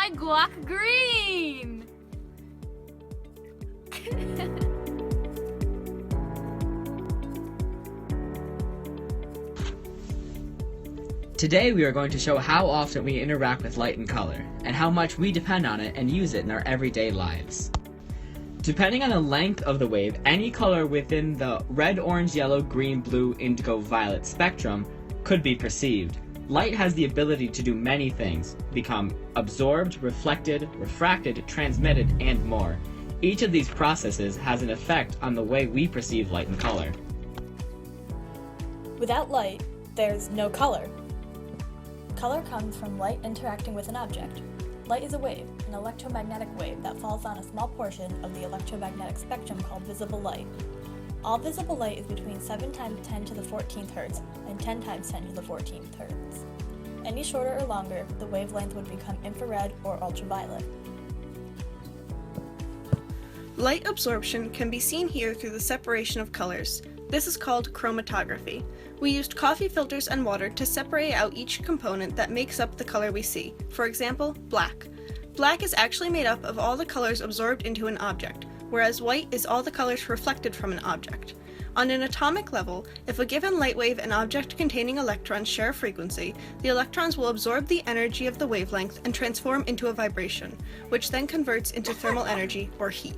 my guac green! Today we are going to show how often we interact with light and color, and how much we depend on it and use it in our everyday lives. Depending on the length of the wave, any color within the red, orange, yellow, green, blue, indigo, violet spectrum could be perceived. Light has the ability to do many things: become absorbed, reflected, refracted, transmitted, and more. Each of these processes has an effect on the way we perceive light and color. Without light, there's no color. Color comes from light interacting with an object. Light is a wave, an electromagnetic wave that falls on a small portion of the electromagnetic spectrum called visible light. All visible light is between 7 times 10 to the 14th hertz and 10 times 10 to the 14th hertz. Any shorter or longer, the wavelength would become infrared or ultraviolet. Light absorption can be seen here through the separation of colors. This is called chromatography. We used coffee filters and water to separate out each component that makes up the color we see. For example, black. Black is actually made up of all the colors absorbed into an object, whereas white is all the colors reflected from an object. On an atomic level, if a given light wave and object containing electrons share a frequency, the electrons will absorb the energy of the wavelength and transform into a vibration, which then converts into thermal energy or heat.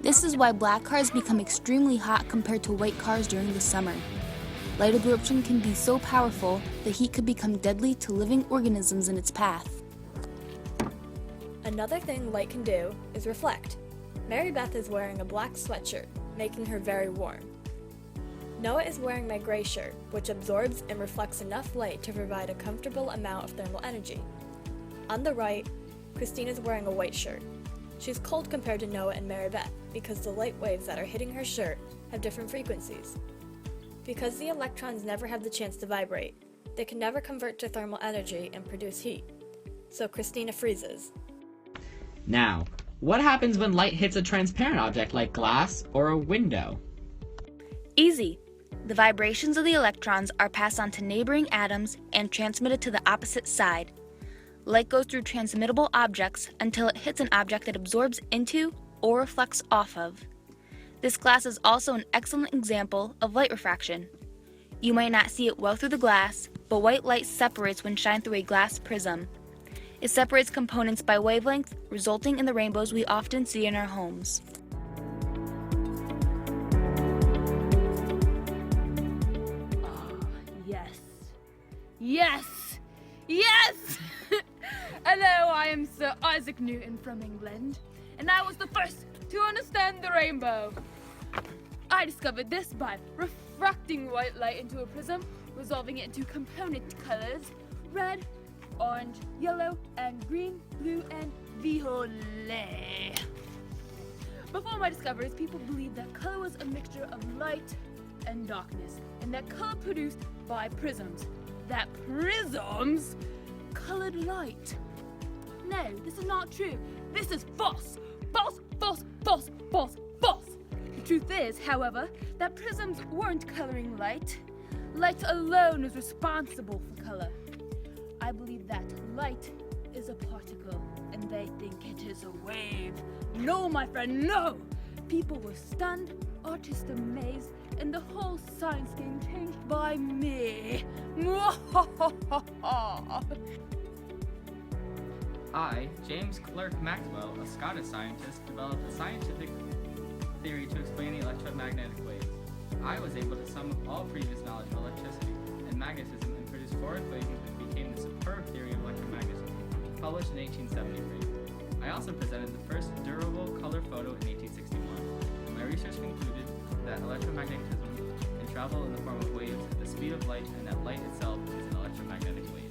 This is why black cars become extremely hot compared to white cars during the summer. Light absorption can be so powerful that heat could become deadly to living organisms in its path. Another thing light can do is reflect. Mary Beth is wearing a black sweatshirt, making her very warm. Noah is wearing my gray shirt, which absorbs and reflects enough light to provide a comfortable amount of thermal energy. On the right, Christine is wearing a white shirt. She's cold compared to Noah and Mary Beth because the light waves that are hitting her shirt have different frequencies. Because the electrons never have the chance to vibrate, they can never convert to thermal energy and produce heat. So Christina freezes. Now, what happens when light hits a transparent object like glass or a window? Easy. The vibrations of the electrons are passed on to neighboring atoms and transmitted to the opposite side. Light goes through transmittable objects until it hits an object that absorbs into or reflects off of. This glass is also an excellent example of light refraction. You might not see it well through the glass, but white light separates when shined through a glass prism. It separates components by wavelength, resulting in the rainbows we often see in our homes. Yes! Yes! Yes! Hello, I am Sir Isaac Newton from England, and I was the first to understand the rainbow. I discovered this by refracting white light into a prism, resolving it into component colors: red, orange, yellow, and green, blue, and violet. Before my discoveries, people believed that color was a mixture of light and darkness, and that color produced by prisms. That prisms colored light. No, this is not true. This is false. False, false, false, false, false. The truth is, however, that prisms weren't coloring light. Light alone is responsible for color. I believe that light is a particle, and they think it is a wave. No, my friend, no! People were stunned, artists amazed, and the whole science game changed by me. I, James Clerk Maxwell, a Scottish scientist, developed a scientific theory to explain the electromagnetic waves. I was able to sum up all previous knowledge of electricity and magnetism and produce 4 equations which became the superb theory of electromagnetism, published in 1873. I also presented the first durable color photo in 1861. My research concluded that electromagnetism can travel in the form of waves at the speed of light, and that light itself is an electromagnetic wave.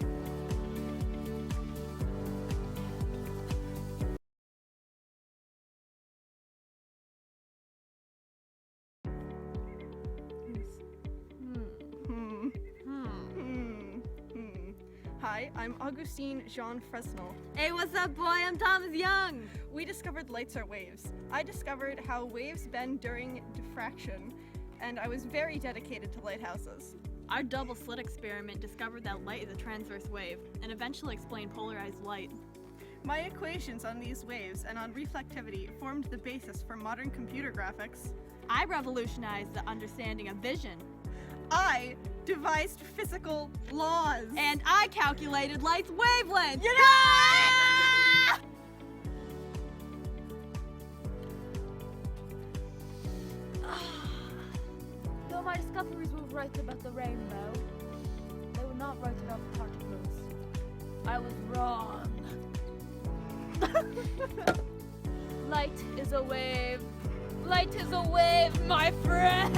Hi, I'm Augustine Jean Fresnel. Hey, what's up, boy? I'm Thomas Young. We discovered lights are waves. I discovered how waves bend during diffraction, and I was very dedicated to lighthouses. Our double slit experiment discovered that light is a transverse wave, and eventually explained polarized light. My equations on these waves and on reflectivity formed the basis for modern computer graphics. I revolutionized the understanding of vision. I devised physical laws. And I calculated light's wavelength. Though my discoveries were right about the rainbow, they were not right about the particles. I was wrong. Light is a wave. Light is a wave, my friend.